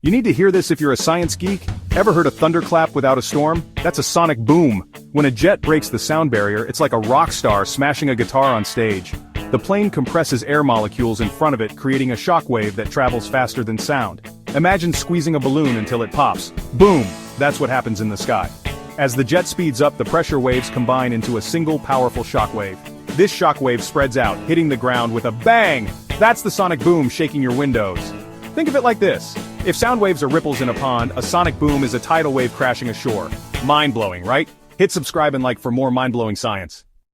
You need to hear this if you're a science geek. Ever heard a thunderclap without a storm? That's a sonic boom. When a jet breaks the sound barrier, it's like a rock star smashing a guitar on stage. The plane compresses air molecules in front of it, creating a shockwave that travels faster than sound. Imagine squeezing a balloon until it pops. Boom! That's what happens in the sky. As the jet speeds up, the pressure waves combine into a single powerful shockwave. This shockwave spreads out, hitting the ground with a bang! That's the sonic boom shaking your windows. Think of it like this. If sound waves are ripples in a pond, a sonic boom is a tidal wave crashing ashore. Mind-blowing, right? Hit subscribe and like for more mind-blowing science.